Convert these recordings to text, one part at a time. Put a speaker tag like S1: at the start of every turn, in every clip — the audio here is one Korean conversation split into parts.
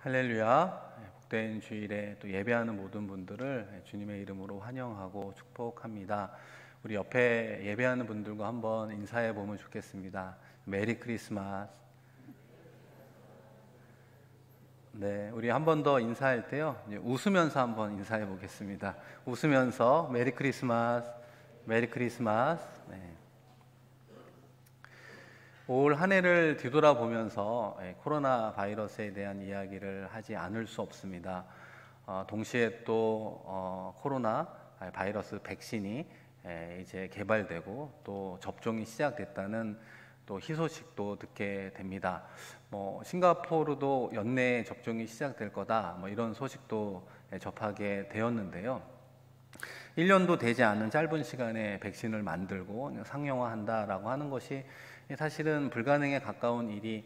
S1: 할렐루야. 복된 주일에 또 예배하는 모든 분들을 주님의 이름으로 환영하고 축복합니다. 우리 옆에 예배하는 분들과 한번 인사해 보면 좋겠습니다. 메리 크리스마스. 네, 우리 한 번 더 인사할 때요, 웃으면서 한번 인사해 보겠습니다. 웃으면서 메리 크리스마스, 메리 크리스마스. 네. 올 한 해를 뒤돌아보면서 코로나 바이러스에 대한 이야기를 하지 않을 수 없습니다. 동시에 또 코로나 바이러스 백신이 이제 개발되고 또 접종이 시작됐다는 또 희소식도 듣게 됩니다. 싱가포르도 연내에 접종이 시작될 거다, 이런 소식도 접하게 되었는데요. 1년도 되지 않은 짧은 시간에 백신을 만들고 상용화한다라고 하는 것이 사실은 불가능에 가까운 일이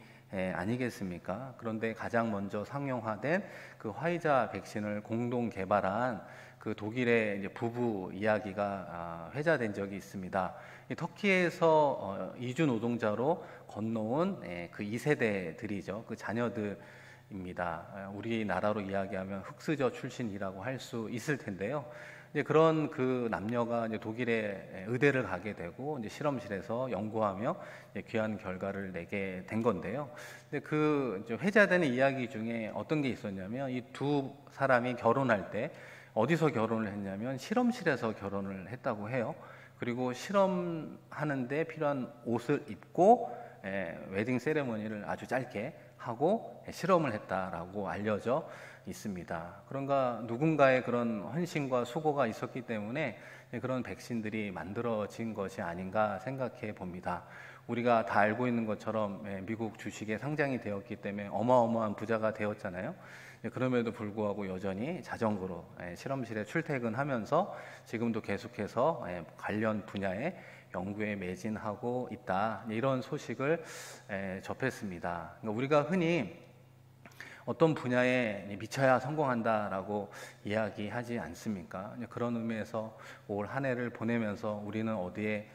S1: 아니겠습니까? 그런데 가장 먼저 상용화된 그 화이자 백신을 공동 개발한 그 독일의 이제 부부 이야기가 회자된 적이 있습니다. 터키에서 이주 노동자로 건너온 그 2세대들이죠. 그 자녀들입니다. 우리나라로 이야기하면 흑수저 출신이라고 할 수 있을 텐데요. 이제 그런 그 남녀가 이제 독일에 의대를 가게 되고 이제 실험실에서 연구하며 이제 귀한 결과를 내게 된 건데요. 근데 그 이제 회자되는 이야기 중에 어떤 게 있었냐면, 이 두 사람이 결혼할 때 어디서 결혼을 했냐면 실험실에서 결혼을 했다고 해요. 그리고 실험하는데 필요한 옷을 입고 웨딩 세레머니를 아주 짧게 하고 실험을 했다라고 알려져 있습니다. 그런가 누군가의 그런 헌신과 수고가 있었기 때문에 그런 백신들이 만들어진 것이 아닌가 생각해 봅니다. 우리가 다 알고 있는 것처럼 미국 주식에 상장이 되었기 때문에 어마어마한 부자가 되었잖아요. 그럼에도 불구하고 여전히 자전거로 실험실에 출퇴근하면서 지금도 계속해서 관련 분야의 연구에 매진하고 있다, 이런 소식을 접했습니다. 그러니까 우리가 흔히 어떤 분야에 미쳐야 성공한다라고 이야기하지 않습니까? 그런 의미에서 올 한 해를 보내면서 우리는 어디에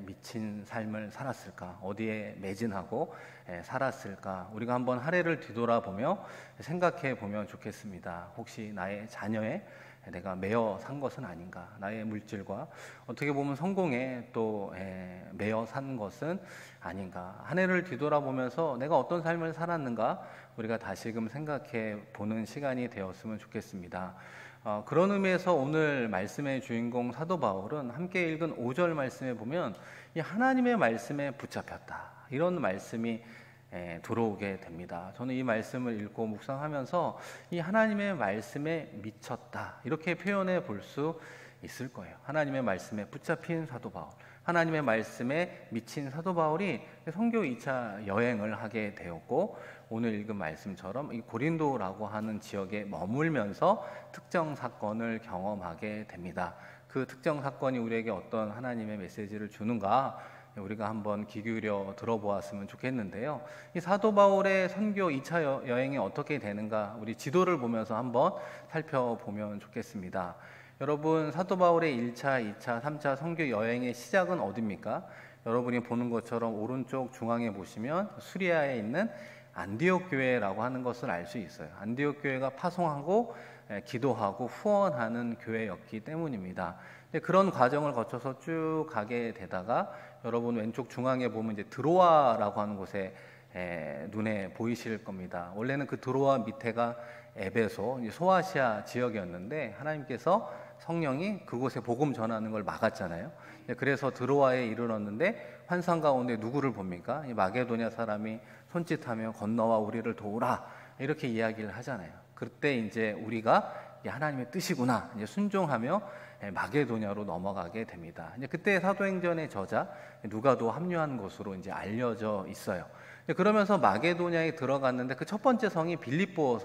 S1: 미친 삶을 살았을까? 어디에 매진하고 살았을까? 우리가 한번 한 해를 뒤돌아보며 생각해 보면 좋겠습니다. 혹시 나의 자녀에 내가 매여 산 것은 아닌가? 나의 물질과 어떻게 보면 성공에 또 매여 산 것은 아닌가? 한 해를 뒤돌아보면서 내가 어떤 삶을 살았는가? 우리가 다시금 생각해 보는 시간이 되었으면 좋겠습니다. 그런 의미에서 오늘 말씀의 주인공 사도 바울은 함께 읽은 5절 말씀에 보면 이 하나님의 말씀에 붙잡혔다, 이런 말씀이 들어오게 됩니다. 저는 이 말씀을 읽고 묵상하면서 이 하나님의 말씀에 미쳤다, 이렇게 표현해 볼 수 있을 거예요. 하나님의 말씀에 붙잡힌 사도 바울, 하나님의 말씀에 미친 사도 바울이 선교 2차 여행을 하게 되었고, 오늘 읽은 말씀처럼 이 고린도라고 하는 지역에 머물면서 특정 사건을 경험하게 됩니다. 그 특정 사건이 우리에게 어떤 하나님의 메시지를 주는가, 우리가 한번 귀 기울여 들어보았으면 좋겠는데요. 이 사도 바울의 선교 2차 여행이 어떻게 되는가, 우리 지도를 보면서 한번 살펴보면 좋겠습니다. 여러분, 사도 바울의 1차, 2차, 3차 선교 여행의 시작은 어디입니까? 여러분이 보는 것처럼 오른쪽 중앙에 보시면 수리아에 있는 안디옥 교회라고 하는 것을 알 수 있어요. 안디옥 교회가 파송하고 기도하고 후원하는 교회였기 때문입니다. 그런 과정을 거쳐서 쭉 가게 되다가 여러분 왼쪽 중앙에 보면 이제 드로아라고 하는 곳에 눈에 보이실 겁니다. 원래는 그 드로아 밑에가 에베소, 소아시아 지역이었는데 하나님께서 성령이 그곳에 복음 전하는 걸 막았잖아요. 그래서 드로아에 이르렀는데 환상 가운데 누구를 봅니까? 이 마게도냐 사람이 손짓하며 건너와 우리를 도우라, 이렇게 이야기를 하잖아요. 그때 이제 우리가 하나님의 뜻이구나, 이제 순종하며 마게도냐로 넘어가게 됩니다. 이제 그때 사도행전의 저자 누가도 합류한 것으로 이제 알려져 있어요. 그러면서 마게도냐에 들어갔는데 그 첫 번째 성이 빌립보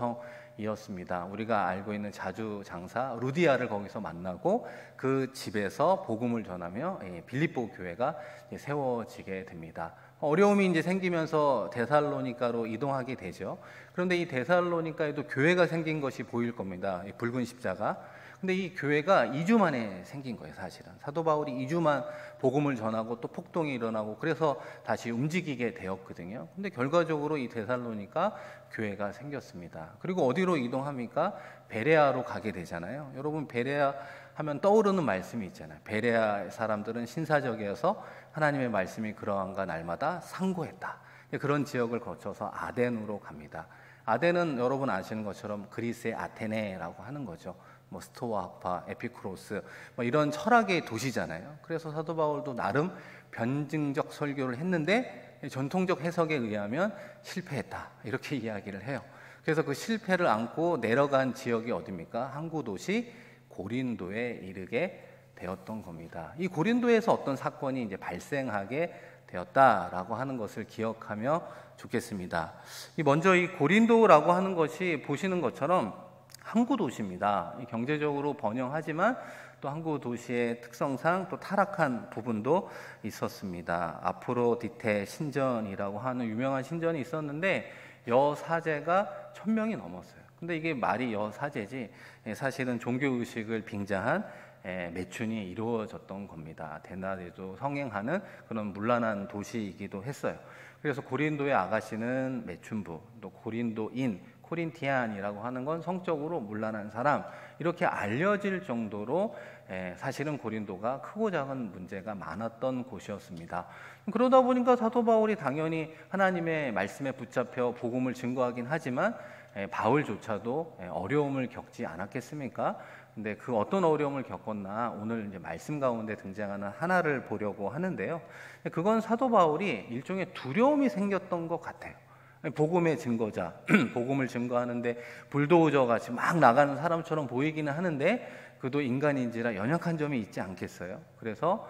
S1: 성이었습니다. 우리가 알고 있는 자주 장사 루디아를 거기서 만나고 그 집에서 복음을 전하며 빌립보 교회가 세워지게 됩니다. 어려움이 이제 생기면서 데살로니가로 이동하게 되죠. 그런데 이 데살로니가에도 교회가 생긴 것이 보일 겁니다. 이 붉은 십자가. 근데 이 교회가 2주 만에 생긴 거예요, 사실은. 사도 바울이 2주만 복음을 전하고 또 폭동이 일어나고 그래서 다시 움직이게 되었거든요. 근데 결과적으로 이 데살로니가 교회가 생겼습니다. 그리고 어디로 이동합니까? 베레아로 가게 되잖아요. 여러분, 베레아 하면 떠오르는 말씀이 있잖아요. 베레아 사람들은 신사적이어서 하나님의 말씀이 그러한가 날마다 상고했다. 그런 지역을 거쳐서 아덴으로 갑니다. 아덴은 여러분 아시는 것처럼 그리스의 아테네라고 하는 거죠. 뭐 스토아 학파, 에피쿠로스 뭐 이런 철학의 도시잖아요. 그래서 사도 바울도 나름 변증적 설교를 했는데 전통적 해석에 의하면 실패했다 이렇게 이야기를 해요. 그래서 그 실패를 안고 내려간 지역이 어디입니까? 항구 도시 고린도에 이르게 되었던 겁니다. 이 고린도에서 어떤 사건이 이제 발생하게 되었다라고 하는 것을 기억하며 좋겠습니다. 먼저 이 고린도라고 하는 것이 보시는 것처럼 항구 도시입니다. 경제적으로 번영하지만 또 항구 도시의 특성상 또 타락한 부분도 있었습니다. 아프로디테 신전이라고 하는 유명한 신전이 있었는데 여사제가 1000명이 넘었어요. 근데 이게 말이 여사제지 사실은 종교의식을 빙자한 매춘이 이루어졌던 겁니다. 대낮에도 성행하는 그런 문란한 도시이기도 했어요. 그래서 고린도의 아가씨는 매춘부, 또 고린도인, 코린티안이라고 하는 건 성적으로 문란한 사람, 이렇게 알려질 정도로 사실은 고린도가 크고 작은 문제가 많았던 곳이었습니다. 그러다 보니까 사도 바울이 당연히 하나님의 말씀에 붙잡혀 복음을 증거하긴 하지만 바울조차도 어려움을 겪지 않았겠습니까? 근데 그 어떤 어려움을 겪었나 오늘 이제 말씀 가운데 등장하는 하나를 보려고 하는데요. 그건 사도 바울이 일종의 두려움이 생겼던 것 같아요. 복음의 증거자, 복음을 증거하는데 불도저 같이 막 나가는 사람처럼 보이기는 하는데 그도 인간인지라 연약한 점이 있지 않겠어요? 그래서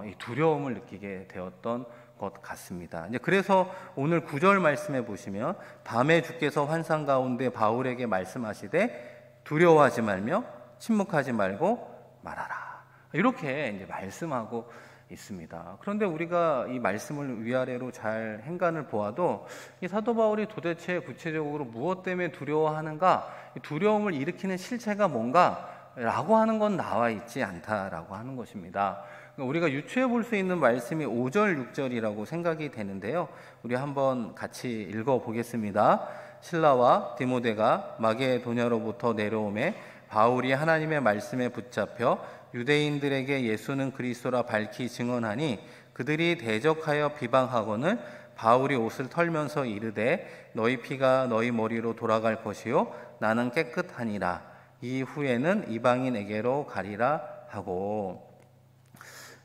S1: 이 두려움을 느끼게 되었던 것 같습니다. 이제 그래서 오늘 9절 말씀에 보시면 밤에 주께서 환상 가운데 바울에게 말씀하시되 두려워하지 말며 침묵하지 말고 말하라. 이렇게 이제 말씀하고 있습니다. 그런데 우리가 이 말씀을 위아래로 잘 행간을 보아도 이 사도 바울이 도대체 구체적으로 무엇 때문에 두려워하는가, 두려움을 일으키는 실체가 뭔가라고 하는 건 나와 있지 않다라고 하는 것입니다. 우리가 유추해 볼 수 있는 말씀이 5절, 6절이라고 생각이 되는데요. 우리 한번 같이 읽어 보겠습니다. 실라와 디모데가 마게도냐로부터 내려오매 바울이 하나님의 말씀에 붙잡혀 유대인들에게 예수는 그리스도라 밝히 증언하니 그들이 대적하여 비방하거늘 바울이 옷을 털면서 이르되 너희 피가 너희 머리로 돌아갈 것이요 나는 깨끗하니라 이후에는 이방인에게로 가리라 하고,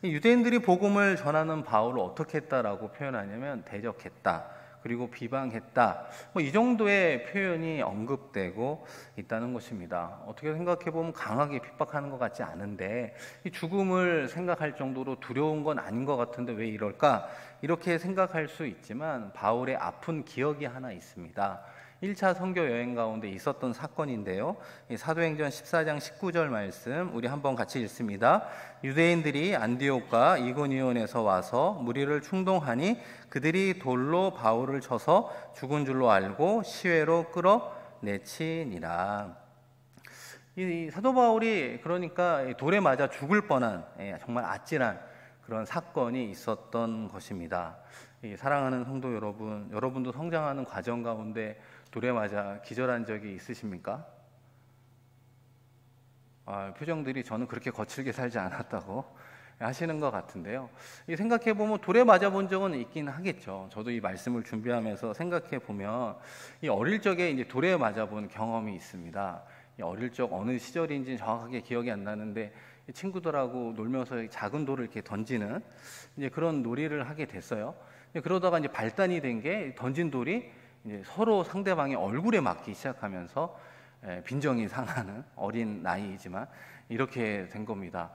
S1: 유대인들이 복음을 전하는 바울을 어떻게 했다라고 표현하냐면 대적했다, 그리고 비방했다, 이 정도의 표현이 언급되고 있다는 것입니다. 어떻게 생각해보면 강하게 핍박하는 것 같지 않은데 이 죽음을 생각할 정도로 두려운 건 아닌 것 같은데 왜 이럴까? 이렇게 생각할 수 있지만 바울의 아픈 기억이 하나 있습니다. 1차 선교 여행 가운데 있었던 사건인데요. 사도행전 14장 19절 말씀 우리 한번 같이 읽습니다. 유대인들이 안디옥과 이고니온에서 와서 무리를 충동하니 그들이 돌로 바울을 쳐서 죽은 줄로 알고 시외로 끌어내치니라. 이 사도 바울이 그러니까 돌에 맞아 죽을 뻔한 정말 아찔한 그런 사건이 있었던 것입니다. 사랑하는 성도 여러분, 여러분도 성장하는 과정 가운데 돌에 맞아 기절한 적이 있으십니까? 표정들이 저는 그렇게 거칠게 살지 않았다고 하시는 것 같은데요. 생각해보면 돌에 맞아본 적은 있긴 하겠죠. 저도 이 말씀을 준비하면서 생각해보면 이 어릴 적에 이제 돌에 맞아본 경험이 있습니다. 어릴 적 어느 시절인지 정확하게 기억이 안 나는데 친구들하고 놀면서 작은 돌을 이렇게 던지는 이제 그런 놀이를 하게 됐어요. 그러다가 이제 발단이 된 게 던진 돌이 이제 서로 상대방의 얼굴에 맞기 시작하면서 빈정이 상하는 어린 나이이지만 이렇게 된 겁니다.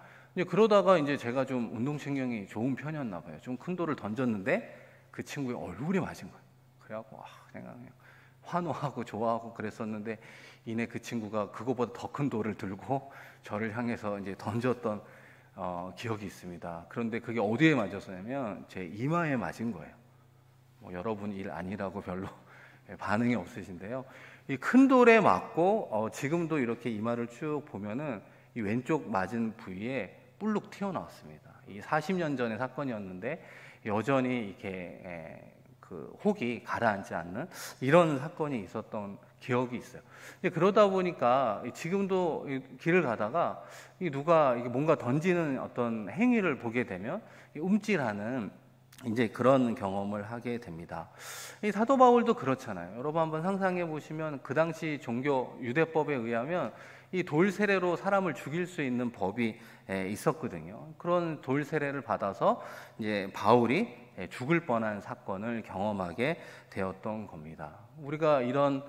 S1: 그러다가 이제 제가 좀 운동신경이 좋은 편이었나 봐요. 좀 큰 돌을 던졌는데 그 친구의 얼굴에 맞은 거예요. 그래갖고 그냥 환호하고 좋아하고 그랬었는데 이내 그 친구가 그거보다 더 큰 돌을 들고 저를 향해서 이제 던졌던 기억이 있습니다. 그런데 그게 어디에 맞았냐면 제 이마에 맞은 거예요. 여러분 일 아니라고 별로 반응이 없으신데요. 이 큰 돌에 맞고 지금도 이렇게 이마를 쭉 보면은 이 왼쪽 맞은 부위에 뿔룩 튀어나왔습니다. 이 40년 전의 사건이었는데 여전히 이렇게 그 혹이 가라앉지 않는 이런 사건이 있었던 기억이 있어요. 그러다 보니까 지금도 길을 가다가 누가 뭔가 던지는 어떤 행위를 보게 되면 움찔하는 이제 그런 경험을 하게 됩니다. 이 사도 바울도 그렇잖아요. 여러분 한번 상상해 보시면 그 당시 종교 유대법에 의하면 이 돌 세례로 사람을 죽일 수 있는 법이 있었거든요. 그런 돌 세례를 받아서 이제 바울이 죽을 뻔한 사건을 경험하게 되었던 겁니다. 우리가 이런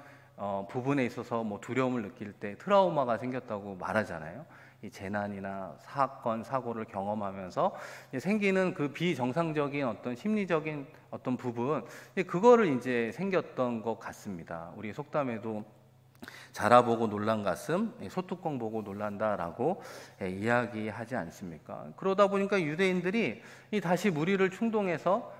S1: 부분에 있어서 뭐 두려움을 느낄 때 트라우마가 생겼다고 말하잖아요. 이 재난이나 사건, 사고를 경험하면서 생기는 그 비정상적인 어떤 심리적인 어떤 부분, 그거를 이제 생겼던 것 같습니다. 우리 속담에도 자라보고 놀란 가슴, 소뚜껑 보고 놀란다라고 이야기하지 않습니까? 그러다 보니까 유대인들이 다시 무리를 충동해서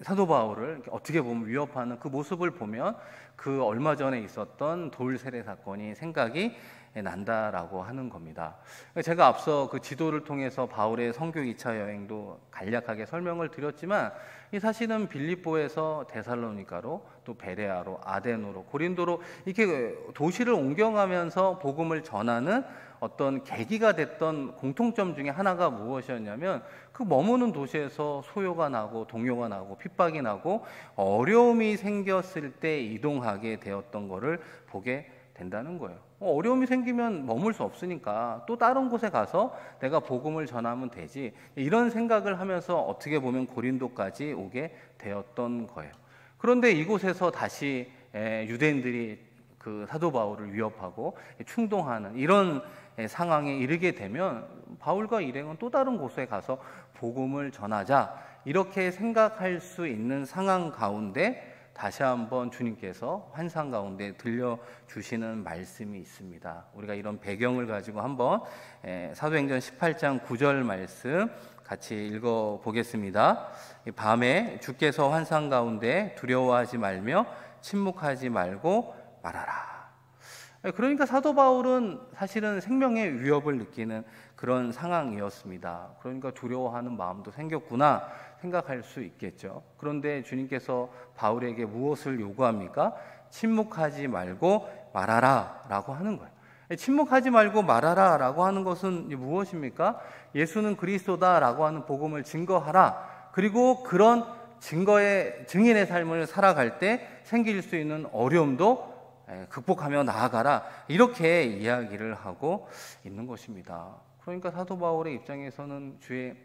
S1: 사도 바울을 어떻게 보면 위협하는 그 모습을 보면 그 얼마 전에 있었던 돌 세례 사건이 생각이 난다라고 하는 겁니다. 제가 앞서 그 지도를 통해서 바울의 선교 2차 여행도 간략하게 설명을 드렸지만 이 사실은 빌립보에서 데살로니가로 또 베레아로 아데노로 고린도로 이렇게 도시를 옮겨가면서 복음을 전하는 어떤 계기가 됐던 공통점 중에 하나가 무엇이었냐면 그 머무는 도시에서 소요가 나고 동요가 나고 핍박이 나고 어려움이 생겼을 때 이동하게 되었던 것을 보게 된다는 거예요. 어려움이 생기면 머물 수 없으니까 또 다른 곳에 가서 내가 복음을 전하면 되지, 이런 생각을 하면서 어떻게 보면 고린도까지 오게 되었던 거예요. 그런데 이곳에서 다시 유대인들이 그 사도 바울을 위협하고 충동하는 이런 상황에 이르게 되면 바울과 일행은 또 다른 곳에 가서 복음을 전하자, 이렇게 생각할 수 있는 상황 가운데 다시 한번 주님께서 환상 가운데 들려주시는 말씀이 있습니다. 우리가 이런 배경을 가지고 한번 사도행전 18장 9절 말씀 같이 읽어보겠습니다. 밤에 주께서 환상 가운데 두려워하지 말며 침묵하지 말고 말하라. 그러니까 사도 바울은 사실은 생명의 위협을 느끼는 그런 상황이었습니다. 그러니까 두려워하는 마음도 생겼구나 생각할 수 있겠죠. 그런데 주님께서 바울에게 무엇을 요구합니까? 침묵하지 말고 말하라 라고 하는 거예요. 침묵하지 말고 말하라 라고 하는 것은 무엇입니까? 예수는 그리스도다 라고 하는 복음을 증거하라. 그리고 그런 증인의 삶을 살아갈 때 생길 수 있는 어려움도 극복하며 나아가라, 이렇게 이야기를 하고 있는 것입니다. 그러니까 사도 바울의 입장에서는 주의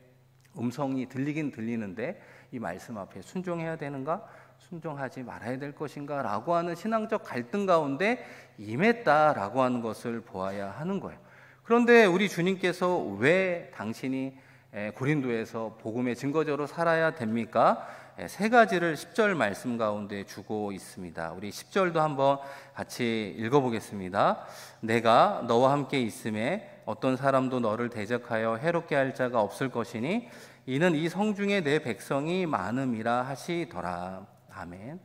S1: 음성이 들리긴 들리는데 이 말씀 앞에 순종해야 되는가, 순종하지 말아야 될 것인가 라고 하는 신앙적 갈등 가운데 임했다라고 하는 것을 보아야 하는 거예요. 그런데 우리 주님께서 왜 당신이 고린도에서 복음의 증거자로 살아야 됩니까? 세 가지를 10절 말씀 가운데 주고 있습니다. 우리 10절도 한번 같이 읽어보겠습니다. 내가 너와 함께 있음에 어떤 사람도 너를 대적하여 해롭게 할 자가 없을 것이니 이는 이 성중에 내 백성이 많음이라 하시더라. 아멘.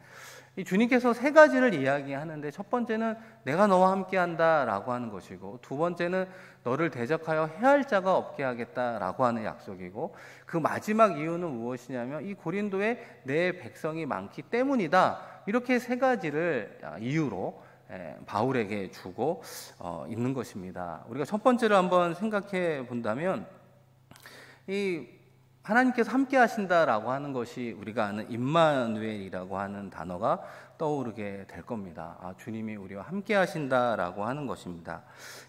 S1: 이 주님께서 세 가지를 이야기하는데 첫 번째는 내가 너와 함께한다라고 하는 것이고, 두 번째는 너를 대적하여 해할 자가 없게 하겠다라고 하는 약속이고, 그 마지막 이유는 무엇이냐면 이 고린도에 내 백성이 많기 때문이다. 이렇게 세 가지를 이유로 바울에게 주고 있는 것입니다. 우리가 첫 번째로 한번 생각해 본다면 이 하나님께서 함께 하신다라고 하는 것이 우리가 아는 임마누엘이라고 하는 단어가 떠오르게 될 겁니다. 주님이 우리와 함께 하신다라고 하는 것입니다.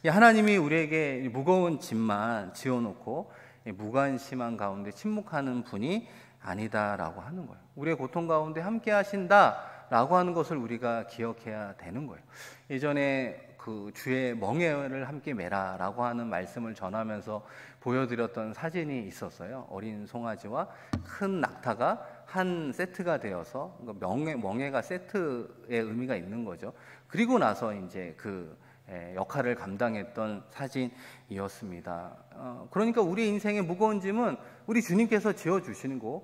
S1: 하나님이 우리에게 무거운 짐만 지어놓고 무관심한 가운데 침묵하는 분이 아니다라고 하는 거예요. 우리의 고통 가운데 함께 하신다라고 하는 것을 우리가 기억해야 되는 거예요. 예전에 그 주의 멍에를 함께 매라라고 하는 말씀을 전하면서 보여드렸던 사진이 있었어요. 어린 송아지와 큰 낙타가 한 세트가 되어서 멍에가 세트의 의미가 있는 거죠. 그리고 나서 이제 그 역할을 감당했던 사진이었습니다. 그러니까 우리 인생의 무거운 짐은 우리 주님께서 지어주시는 거,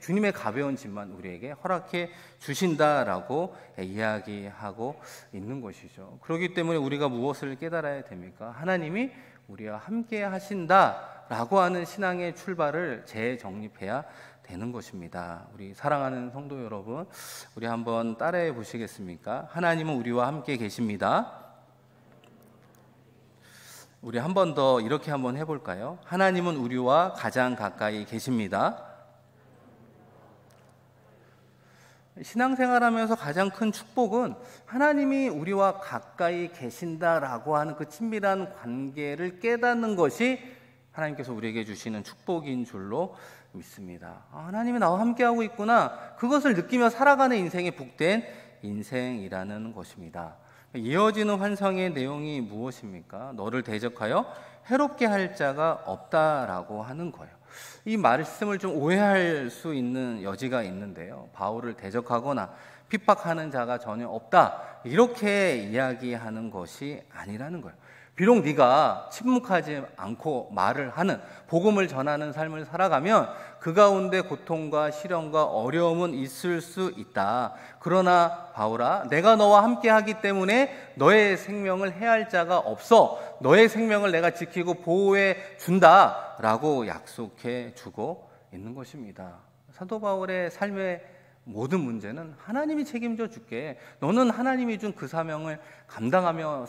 S1: 주님의 가벼운 짐만 우리에게 허락해 주신다라고 이야기하고 있는 것이죠. 그렇기 때문에 우리가 무엇을 깨달아야 됩니까? 하나님이 우리와 함께 하신다라고 하는 신앙의 출발을 재정립해야 되는 것입니다. 우리 사랑하는 성도 여러분, 우리 한번 따라해 보시겠습니까? 하나님은 우리와 함께 계십니다. 우리 한 번 더 이렇게 한번 해볼까요? 하나님은 우리와 가장 가까이 계십니다. 신앙생활하면서 가장 큰 축복은 하나님이 우리와 가까이 계신다라고 하는 그 친밀한 관계를 깨닫는 것이 하나님께서 우리에게 주시는 축복인 줄로 믿습니다. 하나님이 나와 함께하고 있구나, 그것을 느끼며 살아가는 인생이 복된 인생이라는 것입니다. 이어지는 환상의 내용이 무엇입니까? 너를 대적하여 해롭게 할 자가 없다라고 하는 거예요. 이 말씀을 좀 오해할 수 있는 여지가 있는데요, 바울을 대적하거나 핍박하는 자가 전혀 없다, 이렇게 이야기하는 것이 아니라는 거예요. 비록 네가 침묵하지 않고 말을 하는, 복음을 전하는 삶을 살아가면 그 가운데 고통과 시련과 어려움은 있을 수 있다. 그러나 바울아, 내가 너와 함께 하기 때문에 너의 생명을 해할 자가 없어. 너의 생명을 내가 지키고 보호해 준다 라고 약속해 주고 있는 것입니다. 사도 바울의 삶의 모든 문제는 하나님이 책임져 줄게, 너는 하나님이 준 그 사명을 감당하며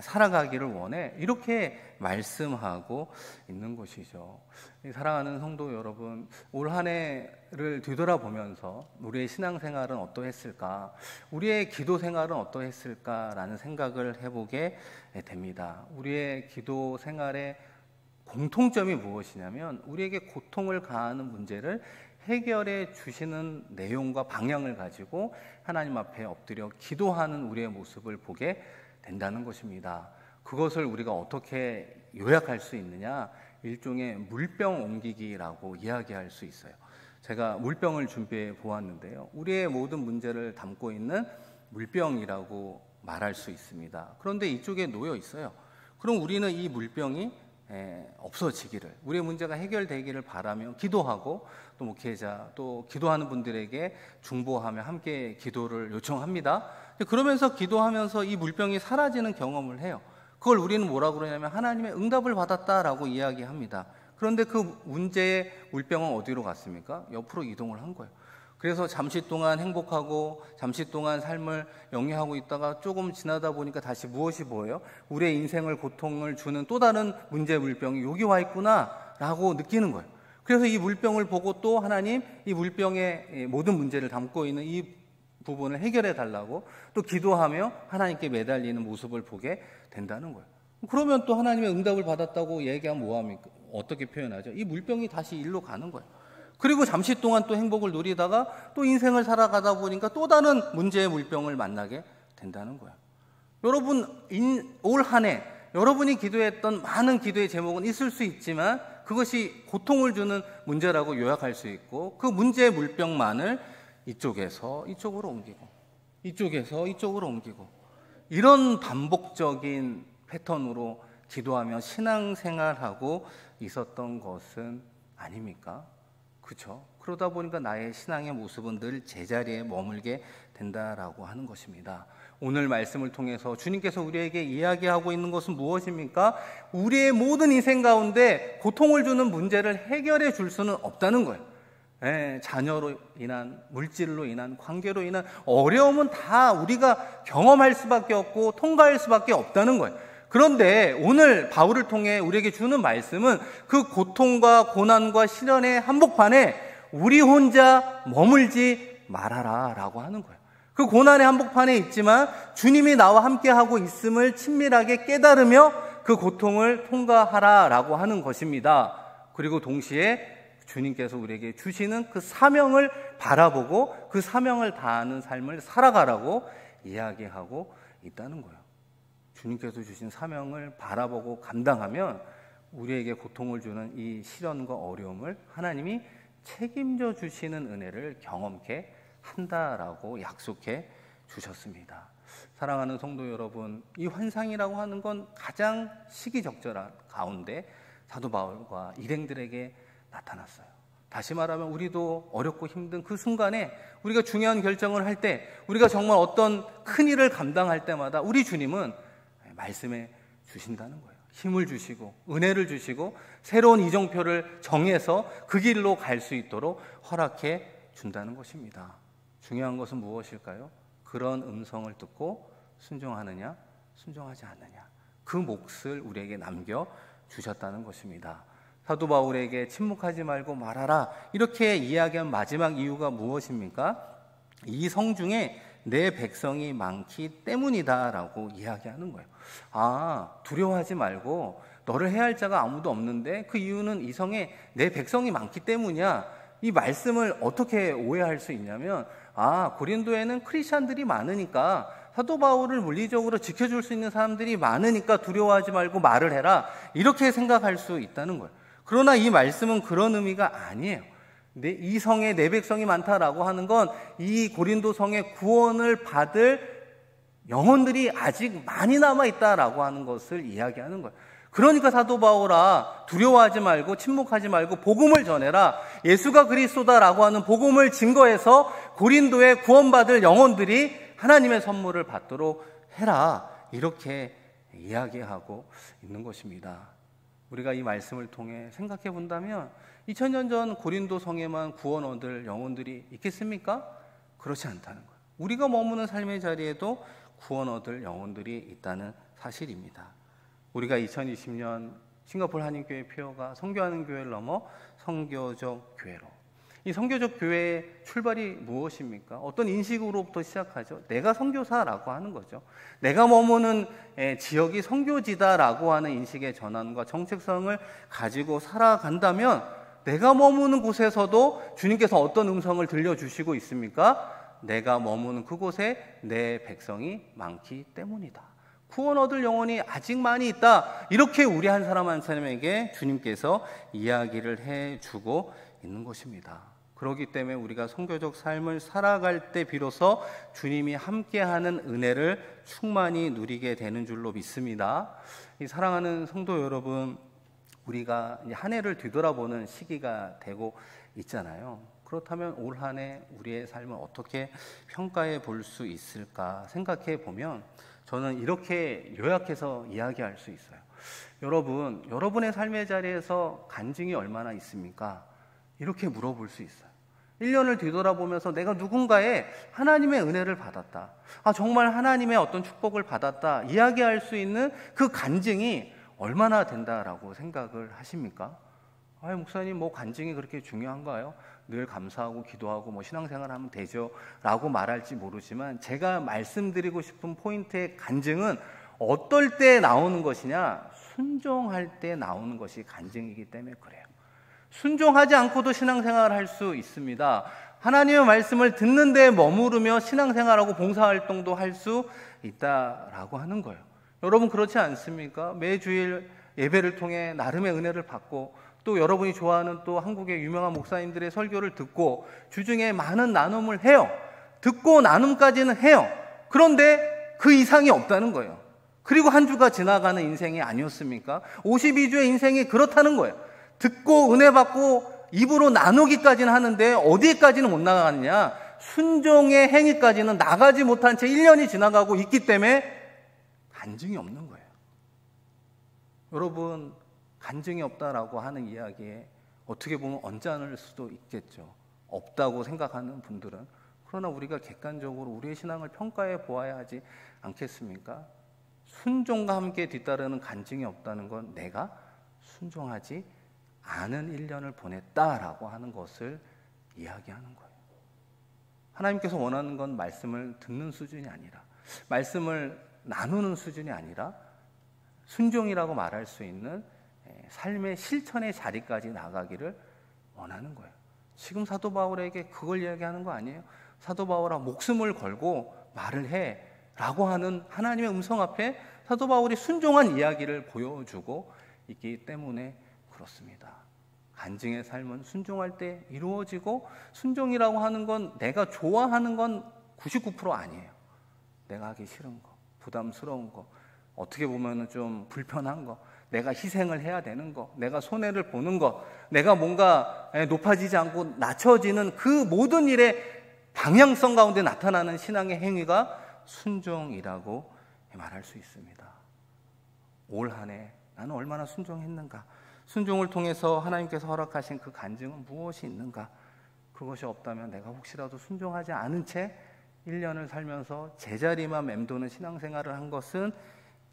S1: 살아가기를 원해, 이렇게 말씀하고 있는 것이죠. 사랑하는 성도 여러분, 올 한 해를 뒤돌아보면서 우리의 신앙생활은 어떠했을까, 우리의 기도생활은 어떠했을까라는 생각을 해보게 됩니다. 우리의 기도생활의 공통점이 무엇이냐면, 우리에게 고통을 가하는 문제를 해결해 주시는 내용과 방향을 가지고 하나님 앞에 엎드려 기도하는 우리의 모습을 보게 된다는 것입니다. 그것을 우리가 어떻게 요약할 수 있느냐, 일종의 물병 옮기기라고 이야기할 수 있어요. 제가 물병을 준비해 보았는데요, 우리의 모든 문제를 담고 있는 물병이라고 말할 수 있습니다. 그런데 이쪽에 놓여 있어요. 그럼 우리는 이 물병이 없어지기를, 우리의 문제가 해결되기를 바라며 기도하고, 또 목회자, 또 기도하는 분들에게 중보하며 함께 기도를 요청합니다. 그러면서 기도하면서 이 물병이 사라지는 경험을 해요. 그걸 우리는 뭐라고 그러냐면 하나님의 응답을 받았다라고 이야기합니다. 그런데 그 문제의 물병은 어디로 갔습니까? 옆으로 이동을 한 거예요. 그래서 잠시 동안 행복하고 잠시 동안 삶을 영위하고 있다가 조금 지나다 보니까 다시 무엇이 보여요? 우리의 인생을 고통을 주는 또 다른 문제 물병이 여기 와 있구나 라고 느끼는 거예요. 그래서 이 물병을 보고 또 하나님, 이 물병의 모든 문제를 담고 있는 이 부분을 해결해 달라고 또 기도하며 하나님께 매달리는 모습을 보게 된다는 거예요. 그러면 또 하나님의 응답을 받았다고 얘기하면 뭐합니까? 어떻게 표현하죠? 이 물병이 다시 일로 가는 거예요. 그리고 잠시 동안 또 행복을 누리다가 또 인생을 살아가다 보니까 또 다른 문제의 물병을 만나게 된다는 거예요. 여러분, 올 한 해 여러분이 기도했던 많은 기도의 제목은 있을 수 있지만 그것이 고통을 주는 문제라고 요약할 수 있고, 그 문제의 물병만을 이쪽에서 이쪽으로 옮기고 이쪽에서 이쪽으로 옮기고, 이런 반복적인 패턴으로 기도하며 신앙생활하고 있었던 것은 아닙니까? 그렇죠? 그러다 보니까 나의 신앙의 모습은 늘 제자리에 머물게 된다라고 하는 것입니다. 오늘 말씀을 통해서 주님께서 우리에게 이야기하고 있는 것은 무엇입니까? 우리의 모든 인생 가운데 고통을 주는 문제를 해결해 줄 수는 없다는 거예요. 자녀로 인한, 물질로 인한, 관계로 인한 어려움은 다 우리가 경험할 수밖에 없고 통과할 수밖에 없다는 거예요. 그런데 오늘 바울을 통해 우리에게 주는 말씀은 그 고통과 고난과 시련의 한복판에 우리 혼자 머물지 말아라 라고 하는 거예요. 그 고난의 한복판에 있지만 주님이 나와 함께하고 있음을 친밀하게 깨달으며 그 고통을 통과하라 라고 하는 것입니다. 그리고 동시에 주님께서 우리에게 주시는 그 사명을 바라보고 그 사명을 다하는 삶을 살아가라고 이야기하고 있다는 거예요. 주님께서 주신 사명을 바라보고 감당하면 우리에게 고통을 주는 이 시련과 어려움을 하나님이 책임져 주시는 은혜를 경험케 한다라고 약속해 주셨습니다. 사랑하는 성도 여러분, 이 환상이라고 하는 건 가장 시기적절한 가운데 사도 바울과 일행들에게 나타났어요. 다시 말하면 우리도 어렵고 힘든 그 순간에 우리가 중요한 결정을 할 때, 우리가 정말 어떤 큰 일을 감당할 때마다 우리 주님은 말씀해 주신다는 거예요. 힘을 주시고 은혜를 주시고 새로운 이정표를 정해서 그 길로 갈 수 있도록 허락해 준다는 것입니다. 중요한 것은 무엇일까요? 그런 음성을 듣고 순종하느냐, 순종하지 않느냐, 그 몫을 우리에게 남겨주셨다는 것입니다. 사도 바울에게 침묵하지 말고 말하라 이렇게 이야기한 마지막 이유가 무엇입니까? 이 성중에 내 백성이 많기 때문이다 라고 이야기하는 거예요. 두려워하지 말고 너를 해할 자가 아무도 없는데 그 이유는 이 성에 내 백성이 많기 때문이야. 이 말씀을 어떻게 오해할 수 있냐면 고린도에는 크리스찬들이 많으니까 사도 바울을 물리적으로 지켜줄 수 있는 사람들이 많으니까 두려워하지 말고 말을 해라 이렇게 생각할 수 있다는 거예요. 그러나 이 말씀은 그런 의미가 아니에요. 이 성에 내 백성이 많다라고 하는 건 이 고린도 성의 구원을 받을 영혼들이 아직 많이 남아있다라고 하는 것을 이야기하는 거예요. 그러니까 사도 바울아 두려워하지 말고 침묵하지 말고 복음을 전해라. 예수가 그리스도다라고 하는 복음을 증거해서 고린도에 구원받을 영혼들이 하나님의 선물을 받도록 해라. 이렇게 이야기하고 있는 것입니다. 우리가 이 말씀을 통해 생각해 본다면 2000년 전 고린도 성에만 구원 얻을 영혼들이 있겠습니까? 그렇지 않다는 거예요. 우리가 머무는 삶의 자리에도 구원 얻을 영혼들이 있다는 사실입니다. 우리가 2020년 싱가포르 한인교회 폐허가 선교하는 교회를 넘어 선교적 교회로, 이 선교적 교회의 출발이 무엇입니까? 어떤 인식으로부터 시작하죠. 내가 선교사라고 하는 거죠. 내가 머무는 지역이 선교지다라고 하는 인식의 전환과 정체성을 가지고 살아간다면 내가 머무는 곳에서도 주님께서 어떤 음성을 들려주시고 있습니까? 내가 머무는 그곳에 내 백성이 많기 때문이다. 구원 얻을 영혼이 아직 많이 있다. 이렇게 우리 한 사람 한 사람에게 주님께서 이야기를 해주고 있는 것입니다. 그렇기 때문에 우리가 선교적 삶을 살아갈 때 비로소 주님이 함께하는 은혜를 충만히 누리게 되는 줄로 믿습니다. 이 사랑하는 성도 여러분, 우리가 한 해를 뒤돌아보는 시기가 되고 있잖아요. 그렇다면 올 한 해 우리의 삶을 어떻게 평가해 볼 수 있을까 생각해 보면 저는 이렇게 요약해서 이야기할 수 있어요. 여러분의 삶의 자리에서 간증이 얼마나 있습니까? 이렇게 물어볼 수 있어요. 1년을 뒤돌아보면서 내가 누군가의 하나님의 은혜를 받았다. 정말 하나님의 어떤 축복을 받았다. 이야기할 수 있는 그 간증이 얼마나 된다라고 생각을 하십니까? 목사님 간증이 그렇게 중요한가요? 늘 감사하고 기도하고 신앙생활하면 되죠 라고 말할지 모르지만 제가 말씀드리고 싶은 포인트의 간증은 어떨 때 나오는 것이냐? 순종할 때 나오는 것이 간증이기 때문에 그래요. 순종하지 않고도 신앙생활을 할 수 있습니다. 하나님의 말씀을 듣는 데 머무르며 신앙생활하고 봉사활동도 할 수 있다라고 하는 거예요. 여러분 그렇지 않습니까? 매주일 예배를 통해 나름의 은혜를 받고 또 여러분이 좋아하는 또 한국의 유명한 목사님들의 설교를 듣고 주중에 많은 나눔을 해요. 듣고 나눔까지는 해요. 그런데 그 이상이 없다는 거예요. 그리고 한 주가 지나가는 인생이 아니었습니까? 52주의 인생이 그렇다는 거예요. 듣고 은혜 받고 입으로 나누기까지는 하는데 어디까지는 못 나가느냐? 순종의 행위까지는 나가지 못한 채 1년이 지나가고 있기 때문에 간증이 없는 거예요. 여러분 간증이 없다라고 하는 이야기에 어떻게 보면 언짢을 수도 있겠죠. 없다고 생각하는 분들은. 그러나 우리가 객관적으로 우리의 신앙을 평가해 보아야 하지 않겠습니까? 순종과 함께 뒤따르는 간증이 없다는 건 내가 순종하지 않은 1년을 보냈다라고 하는 것을 이야기하는 거예요. 하나님께서 원하는 건 말씀을 듣는 수준이 아니라, 말씀을 나누는 수준이 아니라 순종이라고 말할 수 있는 삶의 실천의 자리까지 나가기를 원하는 거예요. 지금 사도 바울에게 그걸 이야기하는 거 아니에요? 사도 바울아 목숨을 걸고 말을 해 라고 하는 하나님의 음성 앞에 사도 바울이 순종한 이야기를 보여주고 있기 때문에 그렇습니다. 간증의 삶은 순종할 때 이루어지고, 순종이라고 하는 건 내가 좋아하는 건 99% 아니에요. 내가 하기 싫은 거, 부담스러운 거, 어떻게 보면 좀 불편한 거, 내가 희생을 해야 되는 거, 내가 손해를 보는 거, 내가 뭔가 높아지지 않고 낮춰지는 그 모든 일의 방향성 가운데 나타나는 신앙의 행위가 순종이라고 말할 수 있습니다. 올 한 해 나는 얼마나 순종했는가? 순종을 통해서 하나님께서 허락하신 그 간증은 무엇이 있는가? 그것이 없다면 내가 혹시라도 순종하지 않은 채 1년을 살면서 제자리만 맴도는 신앙생활을 한 것은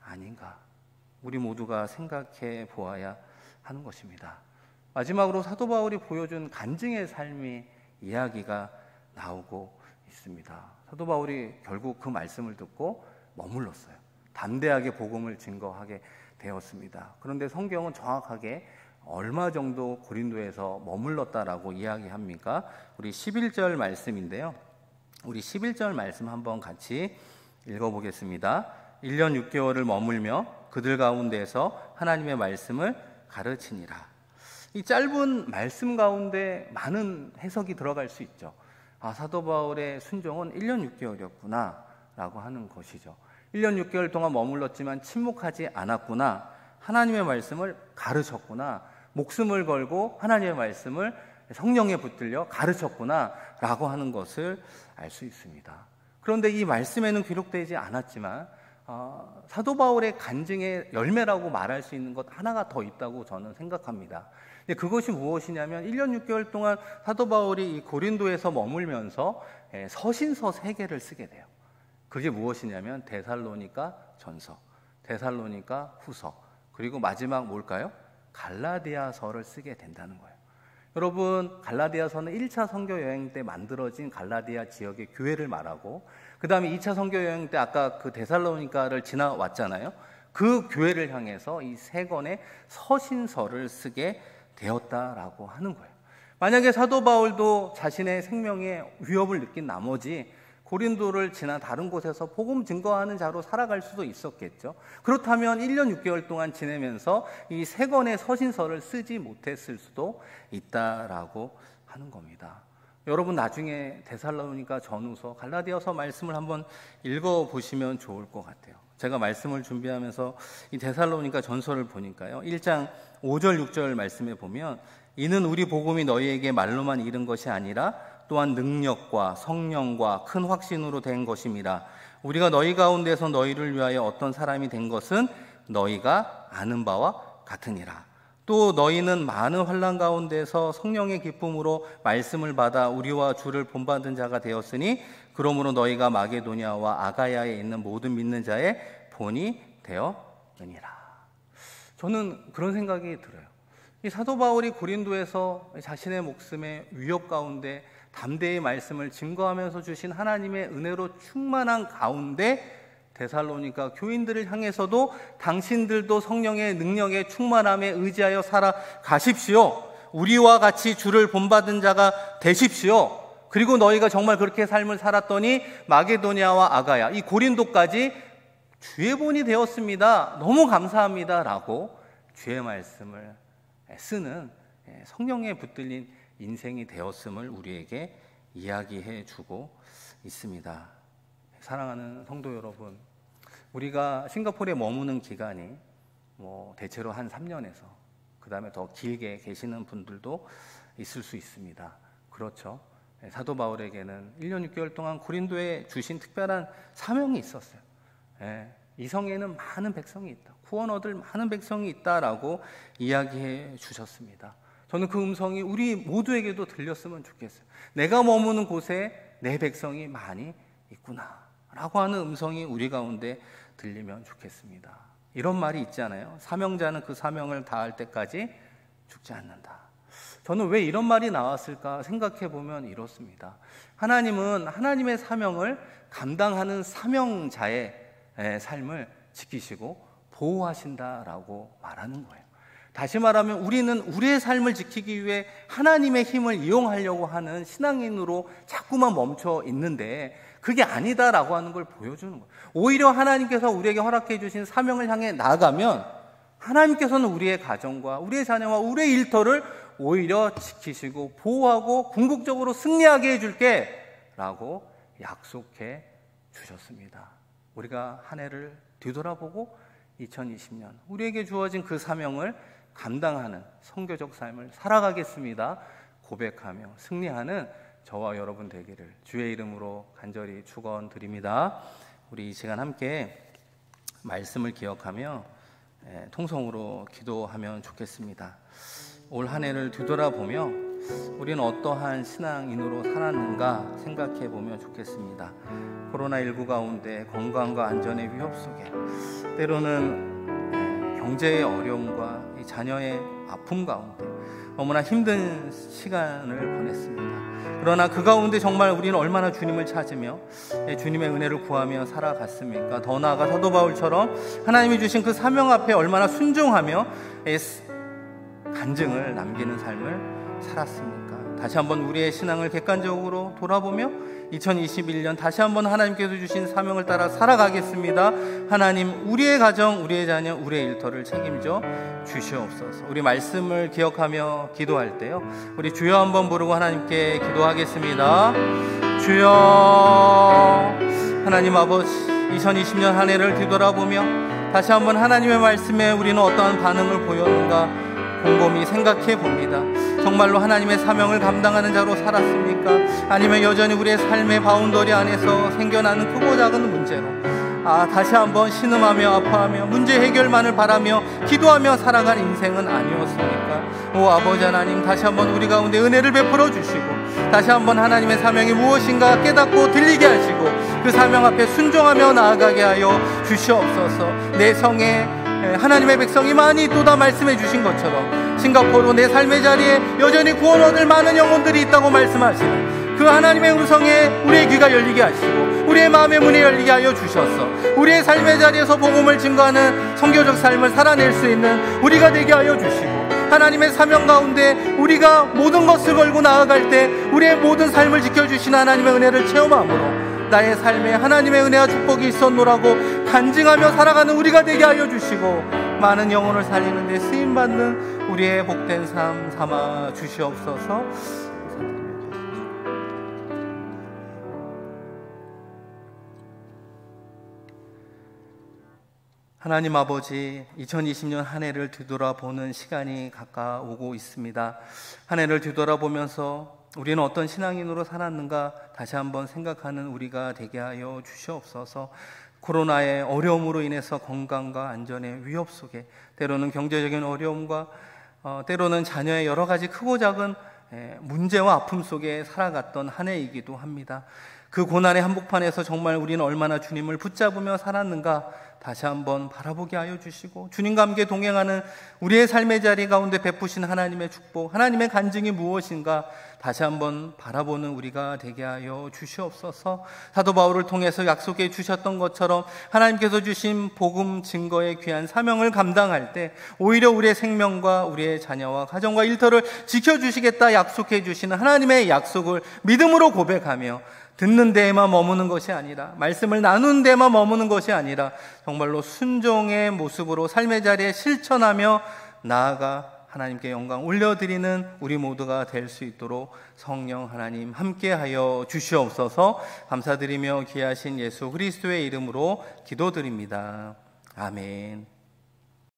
S1: 아닌가? 우리 모두가 생각해 보아야 하는 것입니다. 마지막으로 사도 바울이 보여준 간증의 삶이 이야기가 나오고 있습니다. 사도 바울이 결국 그 말씀을 듣고 머물렀어요. 담대하게 복음을 증거하게 되었습니다. 그런데 성경은 정확하게 얼마 정도 고린도에서 머물렀다라고 이야기합니까? 우리 11절 말씀인데요. 우리 11절 말씀 한번 같이 읽어보겠습니다. 1년 6개월을 머물며 그들 가운데에서 하나님의 말씀을 가르치니라. 이 짧은 말씀 가운데 많은 해석이 들어갈 수 있죠. 사도 바울의 순종은 1년 6개월이었구나 라고 하는 것이죠. 1년 6개월 동안 머물렀지만 침묵하지 않았구나. 하나님의 말씀을 가르쳤구나. 목숨을 걸고 하나님의 말씀을 성령에 붙들려 가르쳤구나 라고 하는 것을 알 수 있습니다. 그런데 이 말씀에는 기록되지 않았지만 사도 바울의 간증의 열매라고 말할 수 있는 것 하나가 더 있다고 저는 생각합니다. 근데 그것이 무엇이냐면 1년 6개월 동안 사도 바울이 이 고린도에서 머물면서 서신서 3개를 쓰게 돼요. 그게 무엇이냐면 데살로니가 전서, 데살로니가 후서, 그리고 마지막 뭘까요? 갈라디아서를 쓰게 된다는 거예요. 여러분, 갈라디아서는 1차 선교 여행 때 만들어진 갈라디아 지역의 교회를 말하고, 그 다음에 2차 선교 여행 때 아까 그 데살로니가를 지나왔잖아요. 그 교회를 향해서 이 3권의 서신서를 쓰게 되었다라고 하는 거예요. 만약에 사도 바울도 자신의 생명에 위협을 느낀 나머지 고린도를 지나 다른 곳에서 복음 증거하는 자로 살아갈 수도 있었겠죠. 그렇다면 1년 6개월 동안 지내면서 이 3권의 서신서를 쓰지 못했을 수도 있다라고 하는 겁니다. 여러분 나중에 데살로니가 전후서, 갈라디아서 말씀을 한번 읽어보시면 좋을 것 같아요. 제가 말씀을 준비하면서 이 데살로니가 전서를 보니까요. 1장 5절 6절 말씀에 보면 이는 우리 복음이 너희에게 말로만 이른 것이 아니라 또한 능력과 성령과 큰 확신으로 된 것입니다. 우리가 너희 가운데서 너희를 위하여 어떤 사람이 된 것은 너희가 아는 바와 같으니라. 또 너희는 많은 환난 가운데서 성령의 기쁨으로 말씀을 받아 우리와 주를 본받은 자가 되었으니 그러므로 너희가 마게도냐와 아가야에 있는 모든 믿는 자의 본이 되었느니라. 저는 그런 생각이 들어요. 이 사도 바울이 고린도에서 자신의 목숨의 위협 가운데 담대히 말씀을 증거하면서 주신 하나님의 은혜로 충만한 가운데 데살로니가 교인들을 향해서도 당신들도 성령의 능력에 충만함에 의지하여 살아가십시오. 우리와 같이 주를 본받은 자가 되십시오. 그리고 너희가 정말 그렇게 삶을 살았더니 마게도냐와 아가야, 이 고린도까지 주의 본이 되었습니다. 너무 감사합니다. 라고 주의 말씀을 쓰는 성령에 붙들린 인생이 되었음을 우리에게 이야기해 주고 있습니다. 사랑하는 성도 여러분, 우리가 싱가포르에 머무는 기간이 대체로 한 3년에서 그 다음에 더 길게 계시는 분들도 있을 수 있습니다. 그렇죠. 사도 바울에게는 1년 6개월 동안 고린도에 주신 특별한 사명이 있었어요. 이 성에는 많은 백성이 있다. 구원 얻을 많은 백성이 있다라고 이야기해 주셨습니다. 저는 그 음성이 우리 모두에게도 들렸으면 좋겠어요. 내가 머무는 곳에 내 백성이 많이 있구나 라고 하는 음성이 우리 가운데 들리면 좋겠습니다. 이런 말이 있잖아요. 사명자는 그 사명을 다할 때까지 죽지 않는다. 저는 왜 이런 말이 나왔을까 생각해 보면 이렇습니다. 하나님은 하나님의 사명을 감당하는 사명자의 삶을 지키시고 보호하신다라고 말하는 거예요. 다시 말하면 우리는 우리의 삶을 지키기 위해 하나님의 힘을 이용하려고 하는 신앙인으로 자꾸만 멈춰 있는데 그게 아니다라고 하는 걸 보여주는 거예요. 오히려 하나님께서 우리에게 허락해 주신 사명을 향해 나아가면 하나님께서는 우리의 가정과 우리의 자녀와 우리의 일터를 오히려 지키시고 보호하고 궁극적으로 승리하게 해줄게 라고 약속해 주셨습니다. 우리가 한 해를 뒤돌아보고 2020년 우리에게 주어진 그 사명을 감당하는 선교적 삶을 살아가겠습니다 고백하며 승리하는 저와 여러분 되기를 주의 이름으로 간절히 축원드립니다. 우리 이 시간 함께 말씀을 기억하며 통성으로 기도하면 좋겠습니다. 올 한 해를 뒤돌아보며 우리는 어떠한 신앙인으로 살았는가 생각해 보면 좋겠습니다. 코로나19 가운데 건강과 안전의 위협 속에 때로는 경제의 어려움과 이 자녀의 아픔 가운데 너무나 힘든 시간을 보냈습니다. 그러나 그 가운데 정말 우리는 얼마나 주님을 찾으며 주님의 은혜를 구하며 살아갔습니까? 더 나아가 사도 바울처럼 하나님이 주신 그 사명 앞에 얼마나 순종하며 간증을 남기는 삶을 살았습니까? 다시 한번 우리의 신앙을 객관적으로 돌아보며 2021년 다시 한번 하나님께서 주신 사명을 따라 살아가겠습니다. 하나님, 우리의 가정, 우리의 자녀, 우리의 일터를 책임져 주시옵소서. 우리 말씀을 기억하며 기도할 때요, 우리 주여 한번 부르고 하나님께 기도하겠습니다. 주여. 하나님 아버지, 2020년 한 해를 뒤돌아보며 다시 한번 하나님의 말씀에 우리는 어떠한 반응을 보였는가 곰곰이 생각해 봅니다. 정말로 하나님의 사명을 감당하는 자로 살았습니까? 아니면 여전히 우리의 삶의 바운더리 안에서 생겨나는 크고 작은 문제로 다시 한번 신음하며 아파하며 문제 해결만을 바라며 기도하며 살아간 인생은 아니었습니까? 오 아버지 하나님, 다시 한번 우리 가운데 은혜를 베풀어 주시고 다시 한번 하나님의 사명이 무엇인가 깨닫고 들리게 하시고 그 사명 앞에 순종하며 나아가게 하여 주시옵소서. 내 성에 하나님의 백성이 많이 있도다 말씀해 주신 것처럼 싱가포르 내 삶의 자리에 여전히 구원 얻을 많은 영혼들이 있다고 말씀하시는 그 하나님의 음성에 우리의 귀가 열리게 하시고 우리의 마음의 문이 열리게 하여 주셔서 우리의 삶의 자리에서 복음을 증거하는 선교적 삶을 살아낼 수 있는 우리가 되게 하여 주시고 하나님의 사명 가운데 우리가 모든 것을 걸고 나아갈 때 우리의 모든 삶을 지켜주시는 하나님의 은혜를 체험함으로 나의 삶에 하나님의 은혜와 축복이 있었노라고 간증하며 살아가는 우리가 되게 하여 주시고 많은 영혼을 살리는 데 쓰임받는 우리의 복된 삶 삼아 주시옵소서. 하나님 아버지, 2020년 한 해를 뒤돌아보는 시간이 가까우고 있습니다. 한 해를 뒤돌아보면서 우리는 어떤 신앙인으로 살았는가 다시 한번 생각하는 우리가 되게 하여 주시옵소서. 코로나의 어려움으로 인해서 건강과 안전의 위협 속에 때로는 경제적인 어려움과 때로는 자녀의 여러 가지 크고 작은 문제와 아픔 속에 살아갔던 한 해이기도 합니다. 그 고난의 한복판에서 정말 우리는 얼마나 주님을 붙잡으며 살았는가 다시 한번 바라보게 하여 주시고 주님과 함께 동행하는 우리의 삶의 자리 가운데 베푸신 하나님의 축복, 하나님의 간증이 무엇인가 다시 한번 바라보는 우리가 되게 하여 주시옵소서. 사도 바울을 통해서 약속해 주셨던 것처럼 하나님께서 주신 복음 증거의 귀한 사명을 감당할 때 오히려 우리의 생명과 우리의 자녀와 가정과 일터를 지켜주시겠다 약속해 주시는 하나님의 약속을 믿음으로 고백하며 듣는 데에만 머무는 것이 아니라 말씀을 나누는 데에만 머무는 것이 아니라 정말로 순종의 모습으로 삶의 자리에 실천하며 나아가 하나님께 영광 올려드리는 우리 모두가 될 수 있도록 성령 하나님 함께하여 주시옵소서. 감사드리며 귀하신 예수 그리스도의 이름으로 기도드립니다. 아멘.